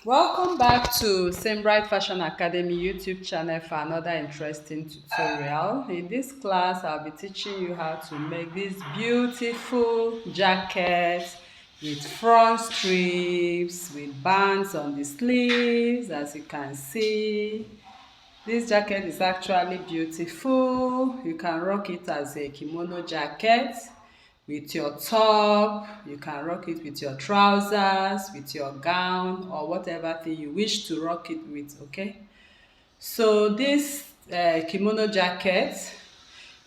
Welcome back to Same Bright Fashion Academy YouTube channel for another interesting tutorial. In this class, I'll be teaching you how to make this beautiful jacket with front strips, with bands on the sleeves, as you can see. This jacket is actually beautiful. You can rock it as a kimono jacket with your top. You can rock it with your trousers, with your gown, or whatever thing you wish to rock it with, okay? So this kimono jacket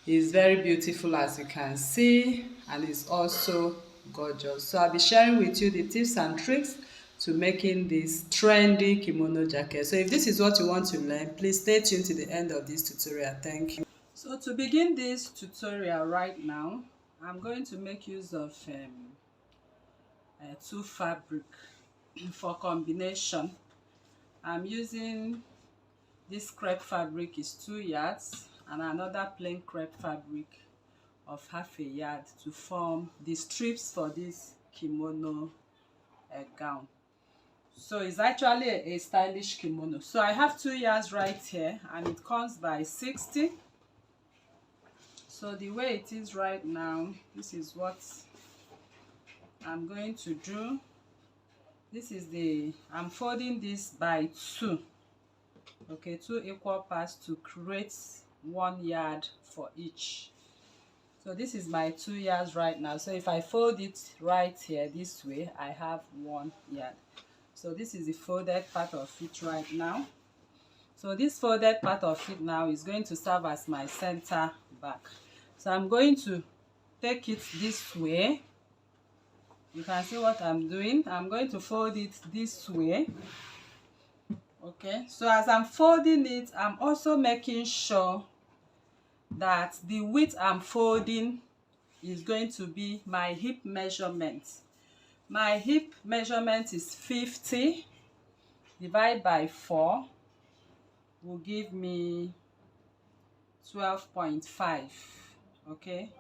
is very beautiful, as you can see, and it's also gorgeous. So I'll be sharing with you the tips and tricks to making this trendy kimono jacket. So if this is what you want to learn, please stay tuned to the end of this tutorial. Thank you. So to begin this tutorial right now, I'm going to make use of two fabric for combination. I'm using this crepe fabric is 2 yards and another plain crepe fabric of half a yard to form the strips for this kimono gown. So it's actually a stylish kimono. So I have 2 yards right here and it comes by 60. So the way it is right now, this is what I'm going to do. This is I'm folding this by 2. Okay, 2 equal parts to create 1 yard for each. So this is my 2 yards right now. So if I fold it right here this way, I have 1 yard. So this is the folded part of it right now. So this folded part of it now is going to serve as my center back. So I'm going to take it this way. You can see what I'm doing. I'm going to fold it this way. Okay, so as I'm folding it, I'm also making sure that the width I'm folding is going to be my hip measurement. My hip measurement is 50 divided by 4 will give me 12.5. Okay,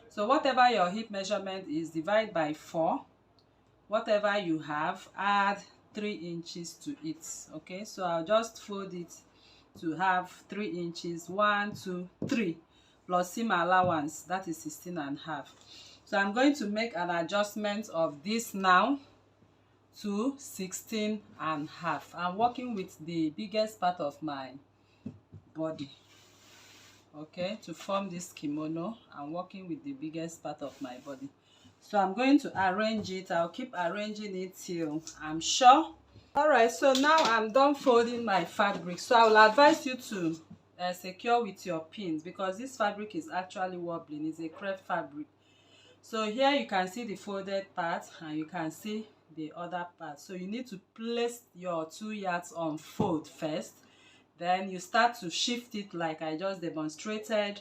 so whatever your hip measurement is, divide by 4. Whatever you have, add 3 inches to it. Okay, so I'll just fold it to have 3 inches. 1, 2, 3 plus seam allowance, that is 16.5. So I'm going to make an adjustment of this now to 16.5. I'm working with the biggest part of my body. Okay, to form this kimono, I'm working with the biggest part of my body. So I'm going to arrange it. I'll keep arranging it till I'm sure. All right, so now I'm done folding my fabric. So I will advise you to secure with your pins, because this fabric is actually wobbling. It's a crepe fabric. So here you can see the folded part and you can see the other part. So you need to place your 2 yards on fold first. Then you start to shift it like I just demonstrated,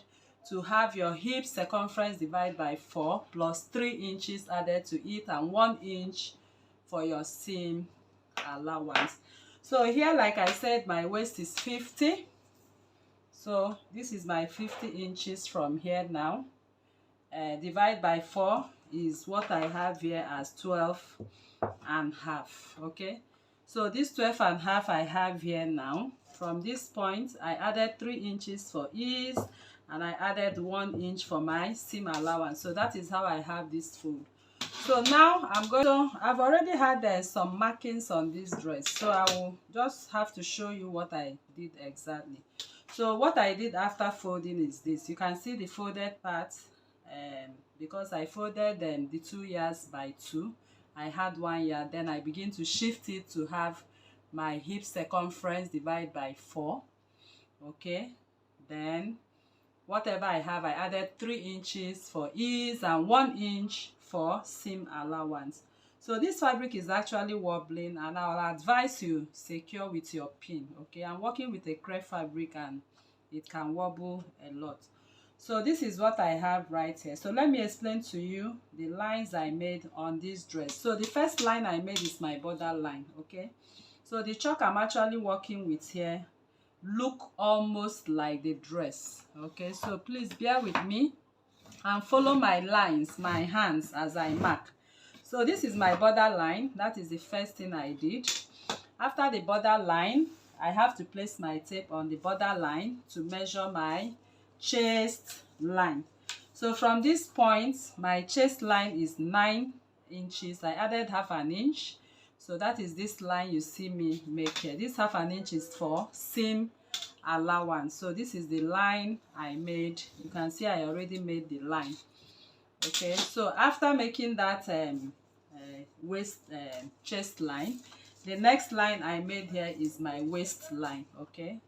to have your hip circumference divided by 4 plus 3 inches added to it and 1 inch for your seam allowance. So here, like I said, my waist is 50. So this is my 50 inches from here now. Divide by 4 is what I have here as 12.5. Okay, so this 12.5 I have here now. From this point, I added 3 inches for ease and I added 1 inch for my seam allowance. So that is how I have this fold. So now I've already had some markings on this dress. So I will just have to show you what I did exactly. So what I did after folding is this. You can see the folded part, because I folded the 2 yards by 2. I had 1 yard. Then I begin to shift it to have my hip circumference divided by 4. Okay, then whatever I have, I added 3 inches for ease and 1 inch for seam allowance. So this fabric is actually wobbling and I'll advise you secure with your pin. Okay, I'm working with a crepe fabric and it can wobble a lot. So this is what I have right here. So let me explain to you the lines I made on this dress. So the first line I made is my border line. Okay, so the chalk I'm actually working with here look almost like the dress. Okay, so please bear with me and follow my lines, my hands as I mark. So this is my border line. That is the first thing I did. After the border line, I have to place my tape on the border line to measure my chest line. So from this point, my chest line is 9 inches. I added half an inch. So that is this line you see me make here. This half an inch is for seam allowance. So this is the line I made. You can see I already made the line. Okay, so after making that chest line, the next line I made here is my waist line. Okay,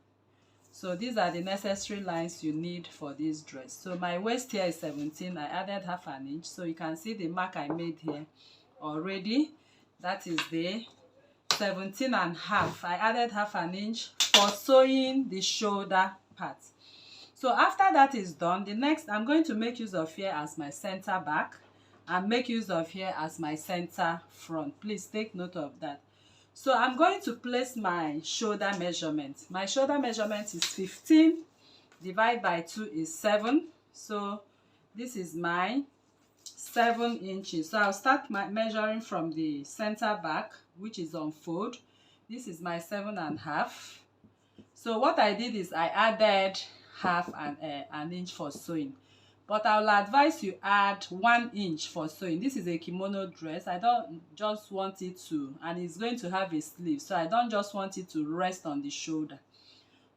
so these are the necessary lines you need for this dress. So my waist here is 17. I added half an inch, so you can see the mark I made here already. That is the 17 and half. I added half an inch for sewing the shoulder part. So after that is done, the next I'm going to make use of here as my center back and make use of here as my center front. Please take note of that. So I'm going to place my shoulder measurement. My shoulder measurement is 15 divided by 2 is 7. So this is my 7 inches. So I'll start measuring from the center back, which is on fold. This is my 7 and half. So what I did is I added half an inch for sewing, but I will advise you add 1 inch for sewing. This is a kimono dress. I don't just want it to, and it's going to have a sleeve, so I don't just want it to rest on the shoulder.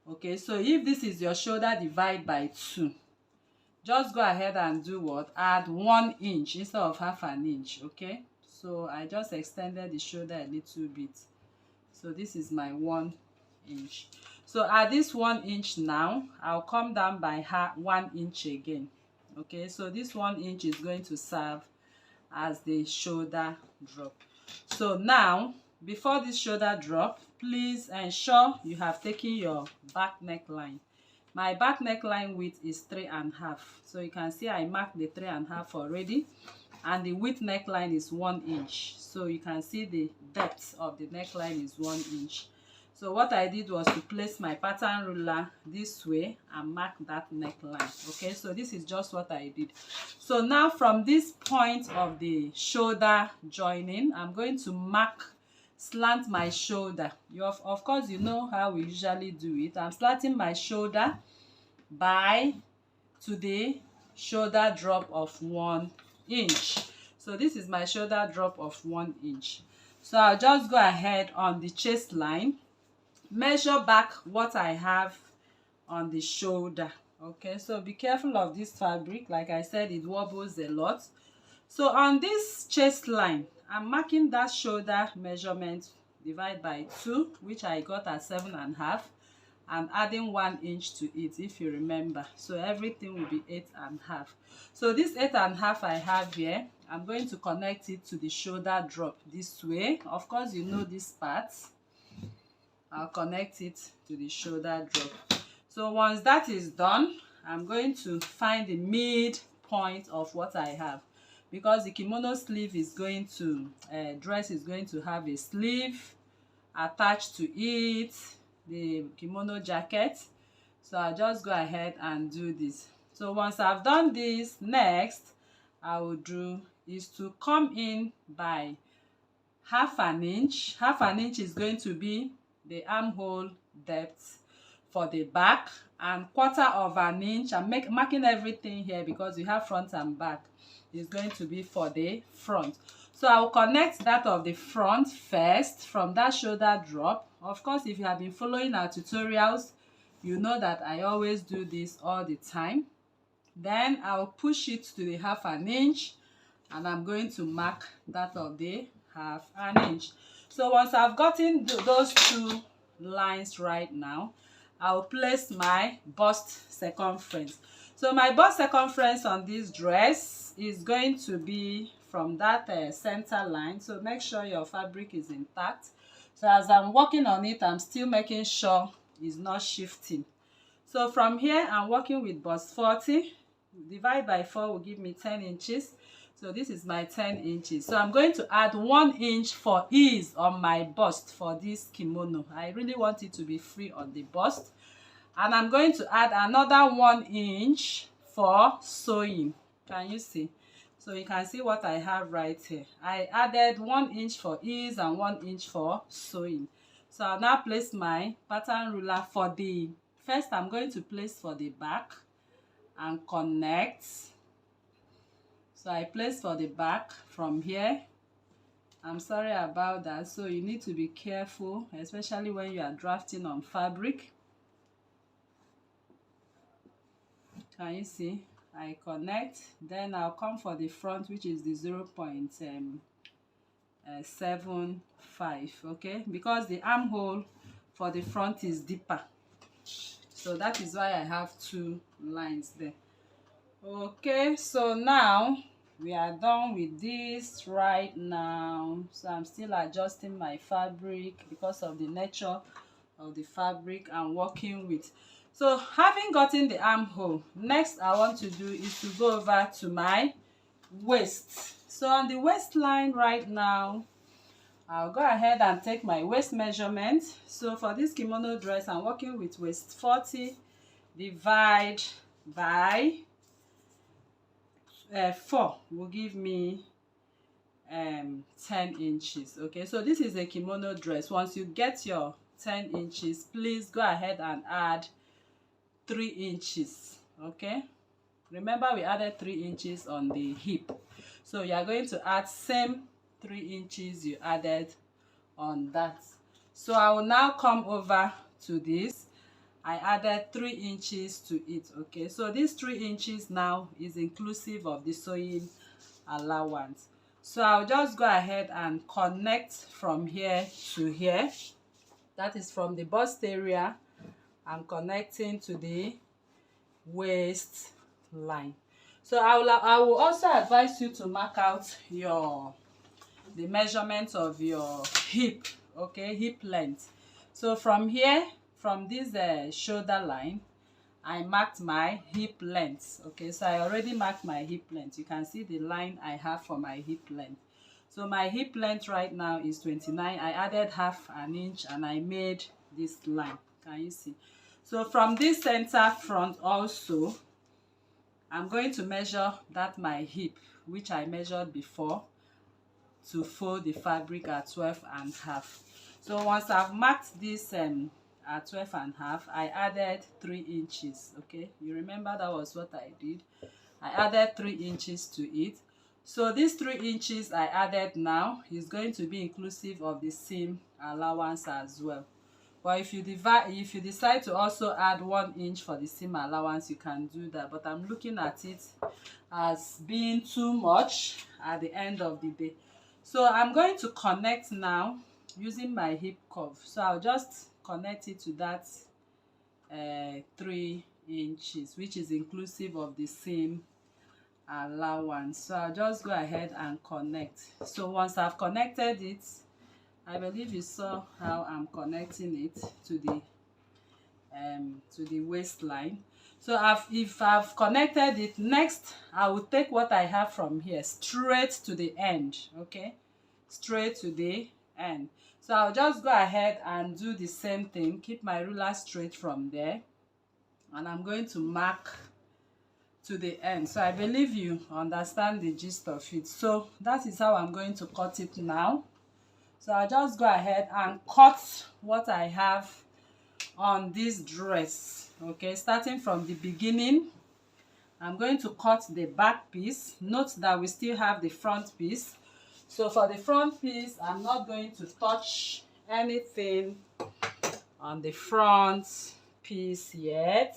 Okay, so if this is your shoulder, divide by 2. Just go ahead and do what? Add 1 inch instead of half an inch. Okay, so I just extended the shoulder a little bit. So this is my 1 inch. So at this 1 inch now, I'll come down by 1 inch again. Okay, so this 1 inch is going to serve as the shoulder drop. So now, before this shoulder drop, please ensure you have taken your back neckline. My back neckline width is 3.5. So you can see I marked the 3.5 already, and the width neckline is 1 inch. So you can see the depth of the neckline is 1 inch. So what I did was to place my pattern ruler this way and mark that neckline. Okay, so this is just what I did. So now from this point of the shoulder joining, I'm going to slant my shoulder. Of course, you know how we usually do it. I'm slanting my shoulder to the shoulder drop of 1 inch. So this is my shoulder drop of 1 inch. So I'll just go ahead on the chest line, measure back what I have on the shoulder. Okay, so be careful of this fabric. Like I said, it wobbles a lot. So on this chest line, I'm marking that shoulder measurement divided by 2, which I got at 7.5, and adding 1 inch to it, if you remember. So everything will be 8.5. So this 8.5 I have here, I'm going to connect it to the shoulder drop this way. Of course, you know this part. I'll connect it to the shoulder drop. So once that is done, I'm going to find the midpoint of what I have, because the kimono sleeve is going to dress is going to have a sleeve attached to it, the kimono jacket. So I'll just go ahead and do this. So once I've done this, next I will do is to come in by half an inch. Half an inch is going to be the armhole depth for the back, and 1/4 of an inch, I'm marking everything here because we have front and back, is going to be for the front. So I will connect that of the front first from that shoulder drop. Of course, if you have been following our tutorials, you know that I always do this all the time. Then I'll push it to the half an inch, and I'm going to mark that of the half an inch. So once I've gotten those 2 lines right now, I'll place my bust circumference. So my bust circumference on this dress is going to be from that center line. So make sure your fabric is intact. So as I'm working on it, I'm still making sure it's not shifting. So from here, I'm working with bust 40. Divide by 4 will give me 10 inches. So this is my 10 inches. So I'm going to add 1 inch for ease on my bust for this kimono. I really want it to be free on the bust. And I'm going to add another 1 inch for sewing. Can you see? So you can see what I have right here. I added 1 inch for ease and 1 inch for sewing. So I'll now place my pattern ruler for the first. I'm going to place for the back and connect. So I place for the back from here. I'm sorry about that, so you need to be careful, especially when you are drafting on fabric. Can you see? I connect, then I'll come for the front, which is the 0.75, okay, because the armhole for the front is deeper, so that is why I have two lines there. Okay, so now we are done with this right now. So I'm still adjusting my fabric because of the nature of the fabric I'm working with. So having gotten the armhole, next I want to do is to go over to my waist. So on the waistline right now, I'll go ahead and take my waist measurement. So for this kimono dress, I'm working with waist 40 divide by 4 will give me 10 inches. Okay, so this is a kimono dress. Once you get your 10 inches, please go ahead and add 3 inches. Okay, remember we added 3 inches on the hip, so you are going to add same 3 inches you added on that. So I will now come over to this. I added 3 inches to it. Okay, so this 3 inches now is inclusive of the sewing allowance. So I'll just go ahead and connect from here to here. That is from the bust area. I'm connecting to the waist line. So I will also advise you to mark out the measurement of your hip, okay, hip length. So from here, from this shoulder line, I marked my hip length. Okay, so I already marked my hip length. You can see the line I have for my hip length. So my hip length right now is 29. I added half an inch and I made this line. Can you see? So from this center front also, I'm going to measure that my hip, which I measured before, to fold the fabric at 12.5. So once I've marked this at 12.5, I added 3 inches. Okay, you remember that was what I did. I added 3 inches to it. So these 3 inches I added now is going to be inclusive of the seam allowance as well. But if you decide to also add 1 inch for the seam allowance, you can do that. But I'm looking at it as being too much at the end of the day. So I'm going to connect now using my hip curve. So I'll just connect it to that 3 inches, which is inclusive of the seam allowance. So I'll just go ahead and connect. So once I've connected it, I believe you saw how I'm connecting it to the waistline. So if I've connected it, next I will take what I have from here straight to the end. Okay, straight to the end. So I'll just go ahead and do the same thing. Keep my ruler straight from there, and I'm going to mark to the end. So I believe you understand the gist of it. So that is how I'm going to cut it now. So I'll just go ahead and cut what I have on this dress. Okay, starting from the beginning, I'm going to cut the back piece. Note that we still have the front piece. So for the front piece, I'm not going to touch anything on the front piece yet.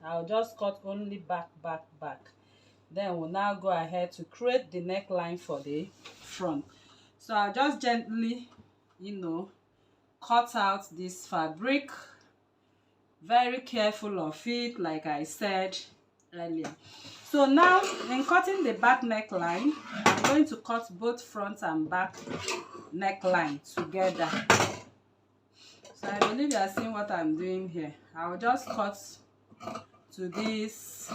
I'll just cut only back. Then we'll now go ahead to create the neckline for the front. So I'll just gently, cut out this fabric. Very careful of it, like I said earlier. So now, in cutting the back neckline, I'm going to cut both front and back neckline together. So I believe you are seeing what I'm doing here. I'll just cut to this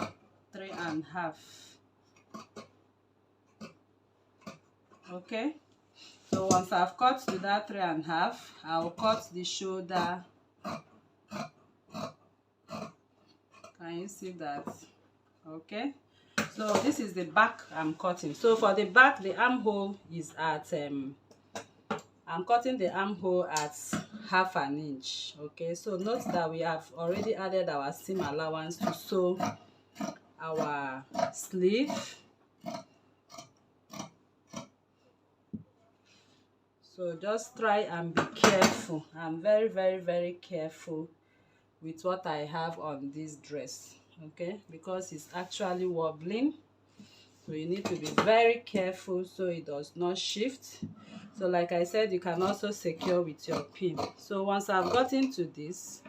3.5. Okay, so once I've cut to that 3.5, I'll cut the shoulder. Can you see that? Okay, so this is the back I'm cutting. So for the back, the armhole is at I'm cutting the armhole at 1/2 inch. Okay, so note that we have already added our seam allowance to sew our sleeve. So just try and be careful. I'm very careful with what I have on this dress, okay, because it's actually wobbling. So you need to be very careful so it does not shift. So like I said, you can also secure with your pin. So once I've gotten to this,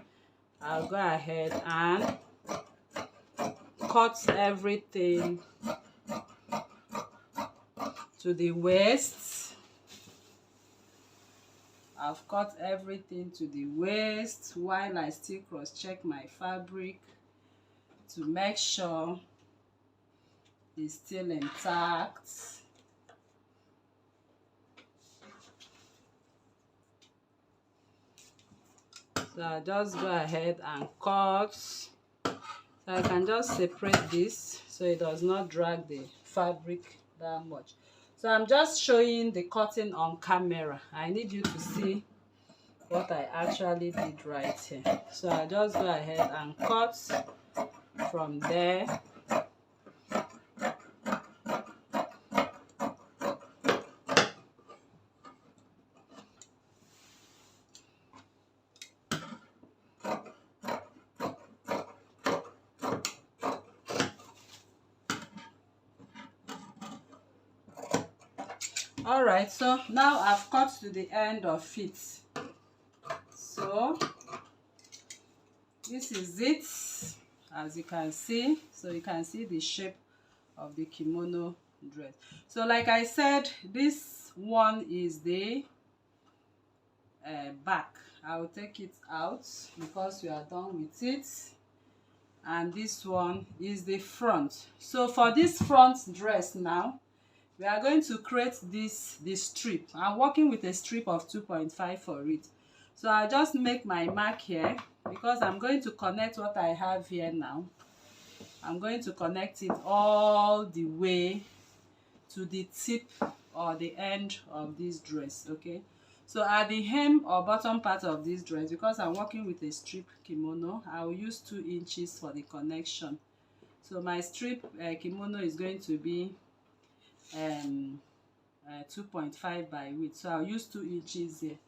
I'll go ahead and cut everything to the waist. I've cut everything to the waist while I still cross-check my fabric to make sure it's still intact. So I just go ahead and cut. So I can just separate this so it does not drag the fabric that much. So I'm just showing the cutting on camera. I need you to see what I actually did right here. So I just go ahead and cut from there. Alright, so now I've cut to the end of it. So this is it, as you can see. So you can see the shape of the kimono dress. So like I said, this one is the back. I will take it out because we are done with it. And this one is the front. So for this front dress now, we are going to create this strip. I'm working with a strip of 2.5 for it. So I'll just make my mark here because I'm going to connect what I have here now. I'm going to connect it all the way to the tip or the end of this dress, okay? So at the hem or bottom part of this dress, because I'm working with a strip kimono, I will use 2 inches for the connection. So my strip kimono is going to be 2.5 by width, so I'll use 2 inches here.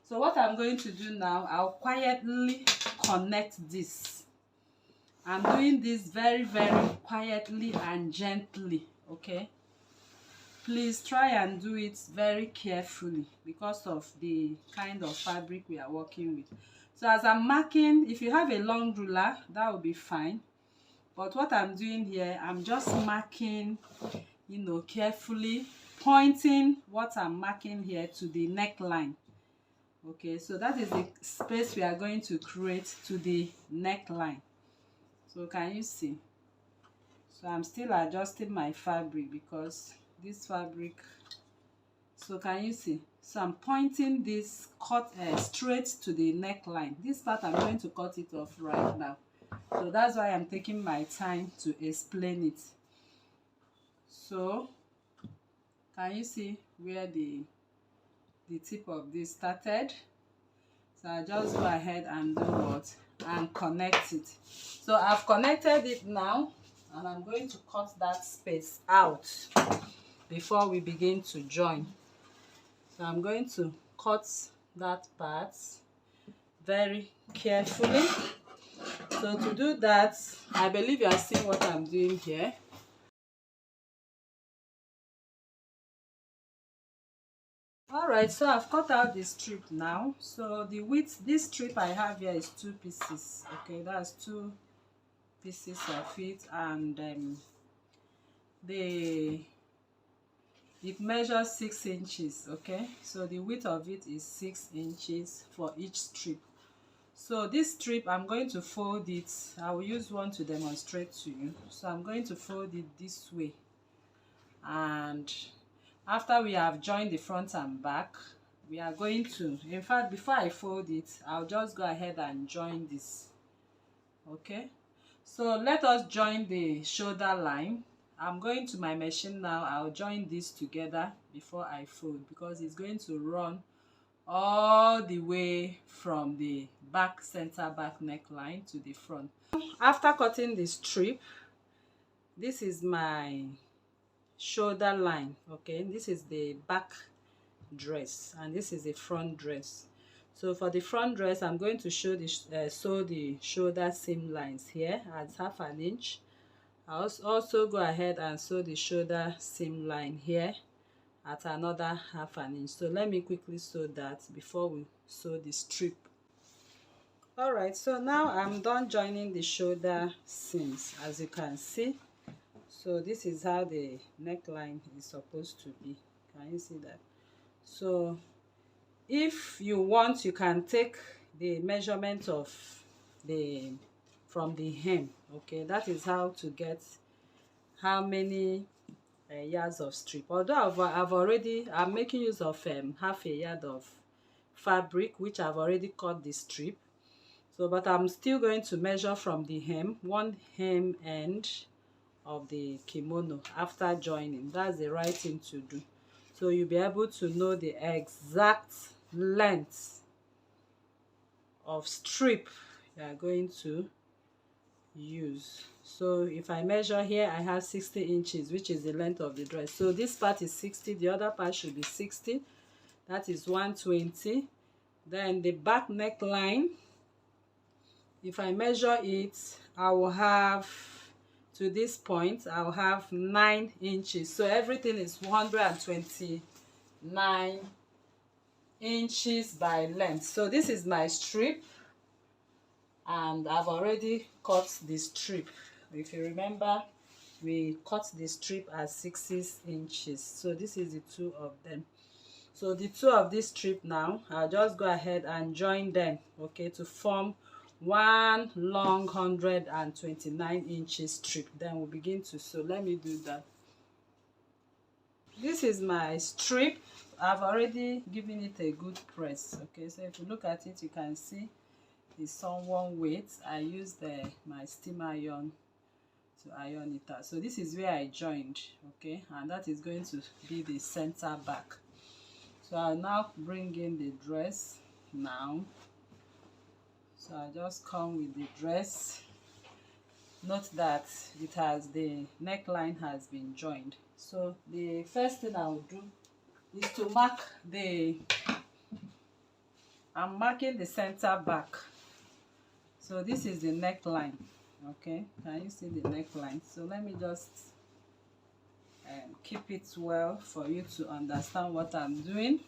So what I'm going to do now, I'll quietly connect this. I'm doing this very quietly and gently, okay? Please try and do it very carefully because of the kind of fabric we are working with. So as I'm marking, if you have a long ruler, that will be fine. But what I'm doing here, I'm just marking, you know, carefully, pointing what I'm marking here to the neckline. Okay, so that is the space we are going to create to the neckline. So can you see? So I'm still adjusting my fabric because this fabric, so can you see? So I'm pointing this cut straight to the neckline. This part I'm going to cut it off right now. So that's why I'm taking my time to explain it. So can you see where the tip of this started? So I just go ahead and do what? And connect it. So I've connected it now, and I'm going to cut that space out before we begin to join. So I'm going to cut that part very carefully. So to do that, I believe you are seeing what I'm doing here. Alright, so I've cut out the strip now. So the width, this strip I have here is 2 pieces. Okay, that's 2 pieces of it, and it measures 6 inches. Okay, so the width of it is 6 inches for each strip. So this strip, I'm going to fold it. I will use one to demonstrate to you. So I'm going to fold it this way, and after we have joined the front and back, we are going to, in fact, before I fold it, I'll just go ahead and join this. Okay, so let us join the shoulder line. I'm going to my machine now. I'll join this together before I fold because it's going to run all the way from the back center back neckline to the front. After cutting the strip, this is my shoulder line. Okay, this is the back dress and this is the front dress. So for the front dress, I'm going to sew the shoulder seam lines here at 1/2 inch. I'll also go ahead and sew the shoulder seam line here at another 1/2 inch. So let me quickly sew that before we sew the strip. All right, so now I'm done joining the shoulder seams, as you can see. So this is how the neckline is supposed to be. Can you see that? So if you want, you can take the measurement of from the hem. Okay, that is how to get how many yards of strip. Although I'm making use of 1/2 yard of fabric, which I've already cut the strip. So but I'm still going to measure from the hem, one hem end of the kimono after joining. That's the right thing to do, so you'll be able to know the exact length of strip you are going to use. So if I measure here, I have 60 inches, which is the length of the dress. So this part is 60, the other part should be 60. That is 120. Then the back neckline, if I measure it, I will have, to this point, I'll have 9 inches. So everything is 129 inches by length. So this is my strip, and I've already cut the strip. If you remember, we cut the strip at 60 inches. So this is the two of them. So the two of this strip now, I'll just go ahead and join them, okay, to form one long 129 inches strip. Then we'll begin to sew. Let me do that. This is my strip. I've already given it a good press. Okay, so if you look at it, you can see it's somewhat weight. I used my steam iron to iron it out. So this is where I joined, okay, and that is going to be the center back. So I'll now bring in the dress now. So I just come with the dress. Note that the neckline has been joined. So the first thing I will do is to mark I'm marking the center back. So this is the neckline. Okay, can you see the neckline? So let me just keep it well for you to understand what I'm doing.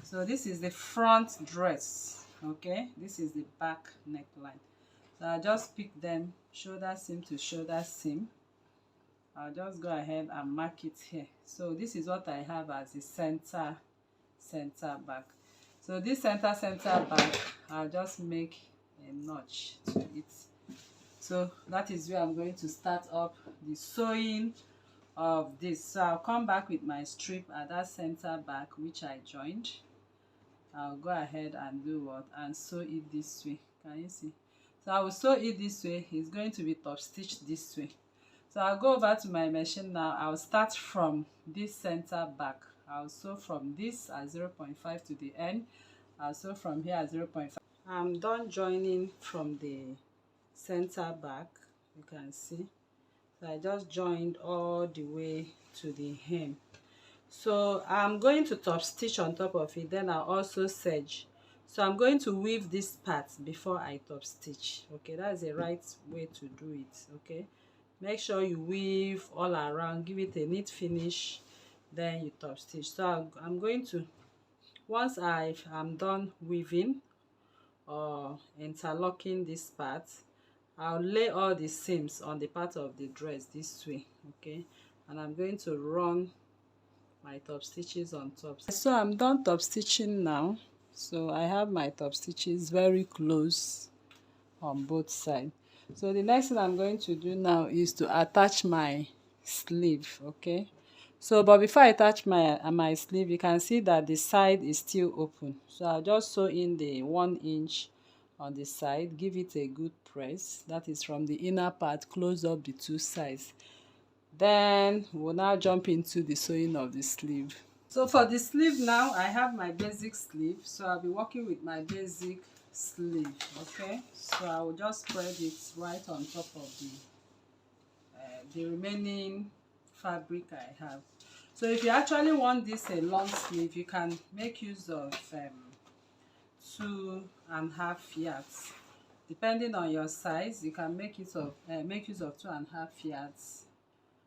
So this is the front dress. Okay, this is the back neckline. So I'll just pick them shoulder seam to shoulder seam. I'll just go ahead and mark it here. So this is what I have as the center back. So this center back, I'll just make a notch to it. So that is where I'm going to start up the sewing of this. So I'll come back with my strip at that center back which I joined. I'll go ahead and do what? And sew it this way. Can you see? So I will sew it this way. It's going to be top stitched this way. So I'll go over to my machine now. I'll start from this center back. I'll sew from this at 0.5 to the end. I'll sew from here at 0.5. I'm done joining from the center back. You can see. So I just joined all the way to the hem. So I'm going to top stitch on top of it, then I'll also serge. So I'm going to weave this part before I top stitch. Okay, that's the right way to do it. Okay, make sure you weave all around, give it a neat finish, then you top stitch. So I'm going to, once I'm done weaving or interlocking this part, I'll lay all the seams on the part of the dress this way. Okay, and I'm going to run my top stitches on top. So I'm done top stitching now. So I have my top stitches very close on both sides. So the next thing I'm going to do now is to attach my sleeve. Okay, so but before I attach my sleeve, you can see that the side is still open. So I'll just sew in the 1 inch on the side, give it a good press. That is from the inner part, close up the two sides. Then we'll now jump into the sewing of the sleeve. So for the sleeve now, I have my basic sleeve, so I'll be working with my basic sleeve. Okay, so I will just spread it right on top of the remaining fabric I have. So if you actually want this a long sleeve, you can make use of 2.5 yards. Depending on your size, you can make use of 2.5 yards,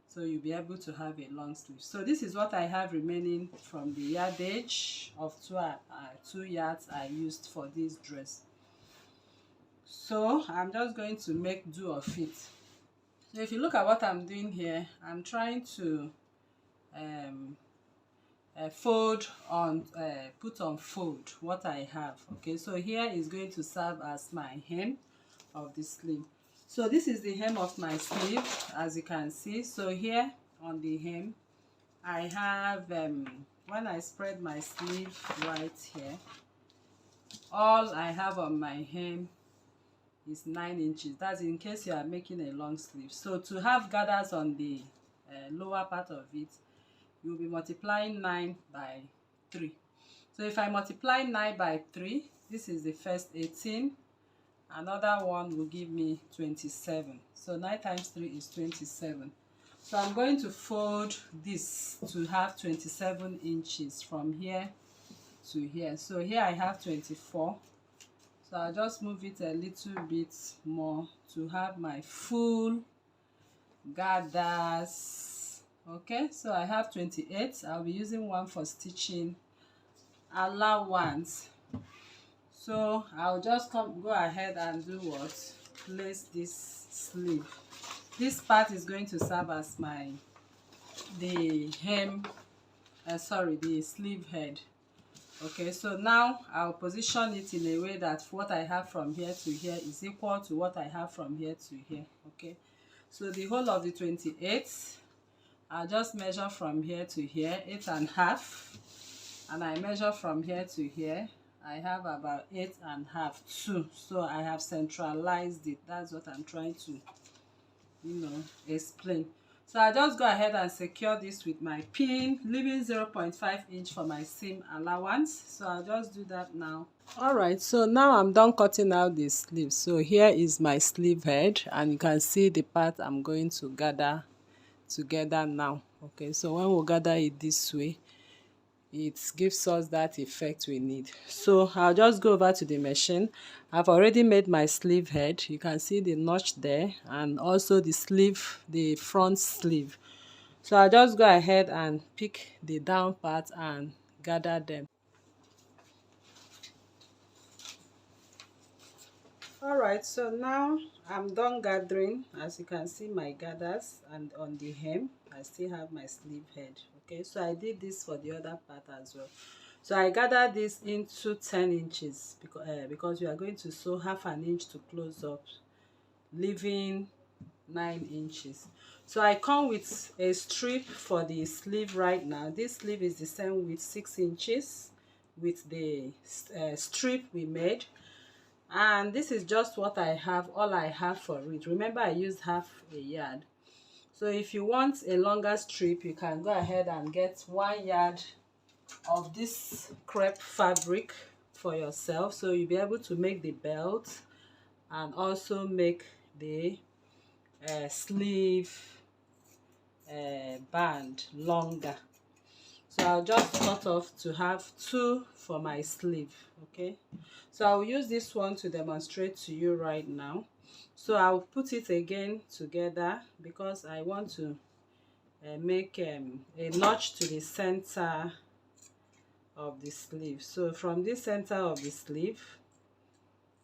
so you'll be able to have a long sleeve. So this is what I have remaining from the yardage of 2 yards I used for this dress. So I'm just going to make do of it. So if you look at what I'm doing here, I'm trying to put on fold what I have. Okay, so here is going to serve as my hem of the sleeve. So this is the hem of my sleeve, as you can see. So here on the hem, I have when I spread my sleeve right here, all I have on my hem is 9 inches. That's in case you are making a long sleeve. So to have gathers on the lower part of it, you'll be multiplying 9 by 3. So if I multiply 9 by 3, this is the first 18. Another one will give me 27. So 9 times 3 is 27. So I'm going to fold this to have 27 inches from here to here. So here I have 24. So I'll just move it a little bit more to have my full gathers. Okay, so I have 28. I'll be using one for stitching allowance. So I'll just go ahead and do what? Place this sleeve. This part is going to serve as the sleeve head. Okay, so now I'll position it in a way that what I have from here to here is equal to what I have from here to here. Okay, so the whole of the 28, I'll just measure from here to here, 8.5, and I measure from here to here. I have about 8.5 too. So I have centralized it. That's what I'm trying to, explain. So I just go ahead and secure this with my pin, leaving 0.5 inch for my seam allowance. So I'll just do that now. All right, so now I'm done cutting out the sleeve. So here is my sleeve head, and you can see the part I'm going to gather together now. Okay, so when we gather it this way, it gives us that effect we need. So I'll just go over to the machine. I've already made my sleeve head. You can see the notch there, and also the sleeve, the front sleeve. So I'll just go ahead and pick the down part and gather them. All right, so now I'm done gathering. As you can see, my gathers, and on the hem I still have my sleeve head. Okay, so I did this for the other part as well. So I gathered this into 10 inches because we are going to sew half an inch to close up, leaving 9 inches. So I come with a strip for the sleeve right now. This sleeve is the same with 6 inches with the strip we made. And this is just what I have, all I have for it. Remember, I used half a yard. So if you want a longer strip, you can go ahead and get 1 yard of this crepe fabric for yourself. So you'll be able to make the belt and also make the sleeve band longer. So I'll just cut off to have 2 for my sleeve. Okay, so I'll use this one to demonstrate to you right now. So I'll put it again together because I want to make a notch to the center of the sleeve. So from this center of the sleeve,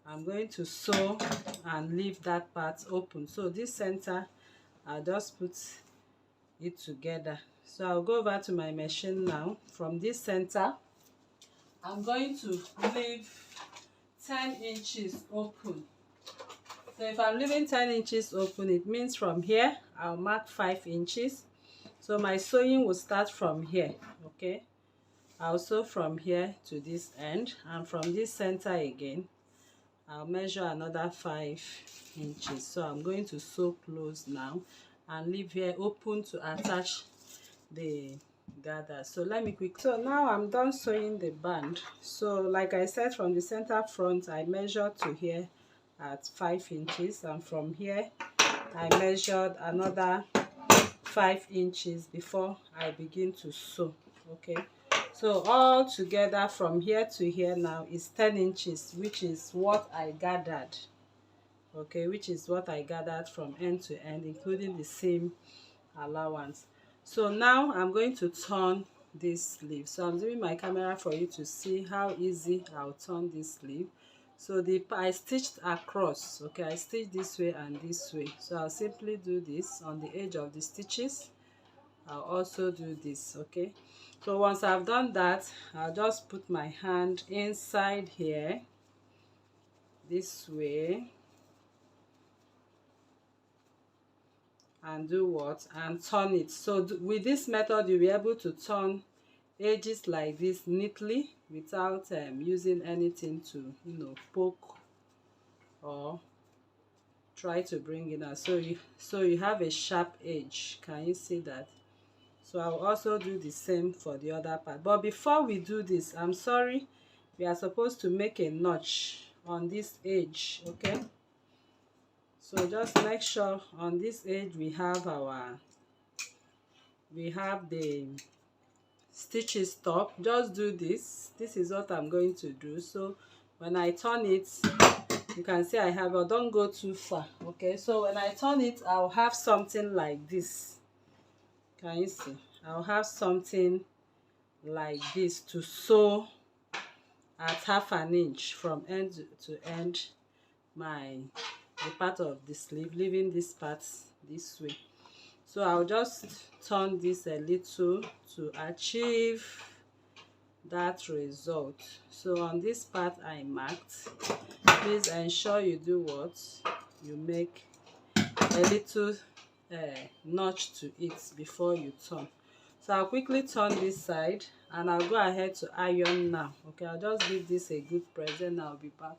I'm going to sew and leave that part open. So this center, I'll just put it together. So I'll go over to my machine now. From this center, I'm going to leave 10 inches open. So if I'm leaving 10 inches open, it means from here I'll mark 5 inches. So my sewing will start from here. Okay, I'll sew from here to this end, and from this center again I'll measure another 5 inches. So I'm going to sew close now and leave here open to attach the gather. So let me quick. So now I'm done sewing the band. So like I said, from the center front I measured to here at 5 inches, and from here I measured another 5 inches before I begin to sew. Okay, so all together from here to here now is 10 inches, which is what I gathered. Okay, which is what I gathered from end to end, including the seam allowance. So now I'm going to turn this sleeve. So I'm doing my camera for you to see how easy I'll turn this sleeve. So I stitched across. Okay, I stitched this way and this way. So I'll simply do this on the edge of the stitches. I'll also do this. Okay, so once I've done that, I'll just put my hand inside here this way and do what, and turn it. So with this method you'll be able to turn edges like this neatly without using anything to, you know, poke or try to bring it out. So you have a sharp edge. Can you see that? So I'll also do the same for the other part. But before we do this, I'm sorry, we are supposed to make a notch on this edge. Okay, so just make sure on this edge we have the stitches top. Just do this. This is what I'm going to do. So when I turn it, you can see I have, don't go too far. Okay, so when I turn it, I'll have something like this. Can you see? I'll have something like this to sew at 1/2 inch from end to end the part of the sleeve, leaving this part this way. So I'll just turn this a little to achieve that result. So on this part I marked, please ensure you do what, you make a little notch to it before you turn. So I'll quickly turn this side and I'll go ahead to iron now. Okay, I'll just give this a good press, then I'll be back.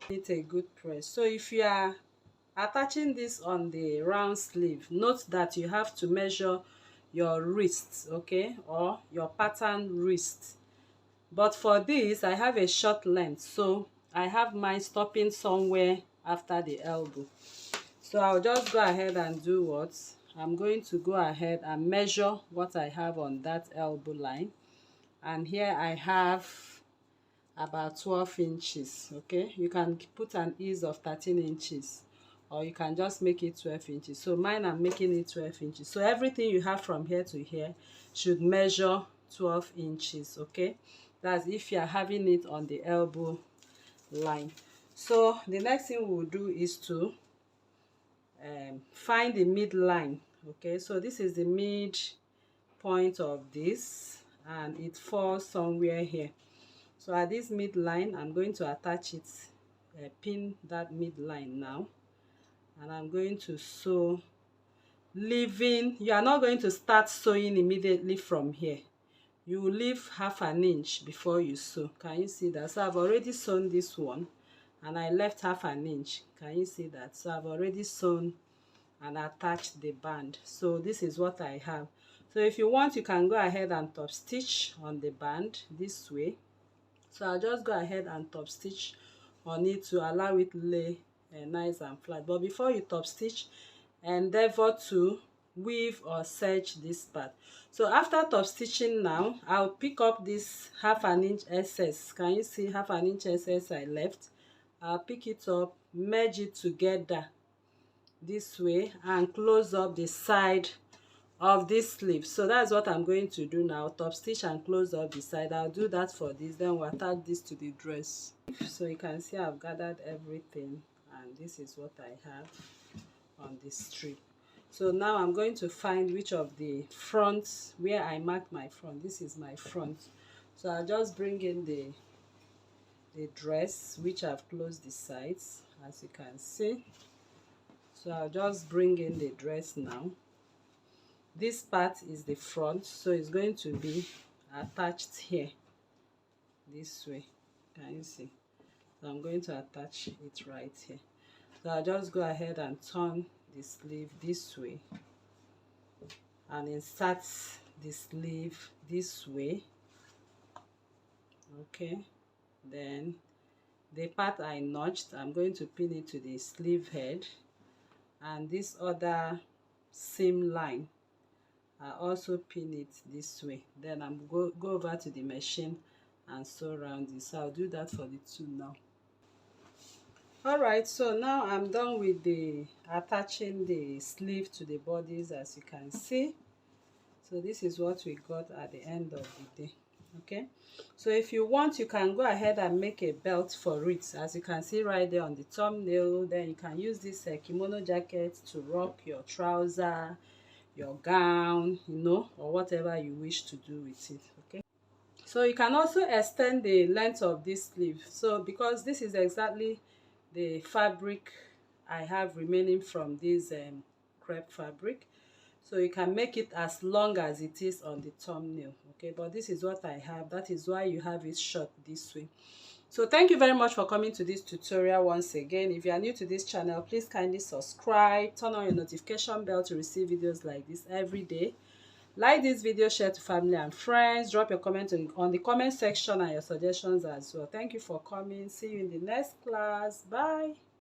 Need a good press. So if you are attaching this on the round sleeve, note that you have to measure your wrist, okay, or your pattern wrist. But for this I have a short length, so I have mine stopping somewhere after the elbow. So I'll just go ahead and do what, I'm going to go ahead and measure what I have on that elbow line, and here I have about 12 inches. Okay, you can put an ease of 13 inches or you can just make it 12 inches. So mine, I'm making it 12 inches. So everything you have from here to here should measure 12 inches. Okay, that's if you're having it on the elbow line. So the next thing we'll do is to find the midline. Okay, so this is the mid point of this and it falls somewhere here. So at this midline, I'm going to attach it, pin that midline now, and I'm going to sew, leaving, you are not going to start sewing immediately from here. You will leave 1/2 inch before you sew. Can you see that? So I've already sewn this one and I left 1/2 inch. Can you see that? So I've already sewn and attached the band. So this is what I have. So if you want, you can go ahead and top stitch on the band this way. So I'll just go ahead and top stitch on it to allow it lay nice and flat. But before you top stitch, endeavor to weave or serge this part. So after top stitching now, I'll pick up this 1/2 inch excess. Can you see 1/2 inch excess I left? I'll pick it up, merge it together this way and close up the side of this sleeve. So that's what I'm going to do now, top stitch and close up the side. I'll do that for this, then we'll attach this to the dress. So you can see I've gathered everything and this is what I have on this strip. So now I'm going to find which of the fronts where I marked my front. This is my front. So I'll just bring in the dress, which I've closed the sides, as you can see. So I'll just bring in the dress now. This part is the front, so it's going to be attached here this way. Can you see? So I'm going to attach it right here. So I'll just go ahead and turn the sleeve this way and insert the sleeve this way. Okay, then the part I notched, I'm going to pin it to the sleeve head, and this other seam line I also pin it this way. Then I'm go over to the machine and sew around it. So I'll do that for the two now. Alright, so now I'm done with the attaching the sleeve to the bodies, as you can see. So this is what we got at the end of the day. Okay, so if you want, you can go ahead and make a belt for it, as you can see right there on the thumbnail. Then you can use this kimono jacket to rock your trouser, your gown, you know, or whatever you wish to do with it. Okay, so you can also extend the length of this sleeve. So because this is exactly the fabric I have remaining from this crepe fabric, so you can make it as long as it is on the thumbnail. Okay, but this is what I have. That is why you have it short this way. So thank you very much for coming to this tutorial once again. If you are new to this channel, please kindly subscribe, turn on your notification bell to receive videos like this every day. Like this video, share to family and friends, drop your comment on the comment section and your suggestions as well. Thank you for coming. See you in the next class. Bye.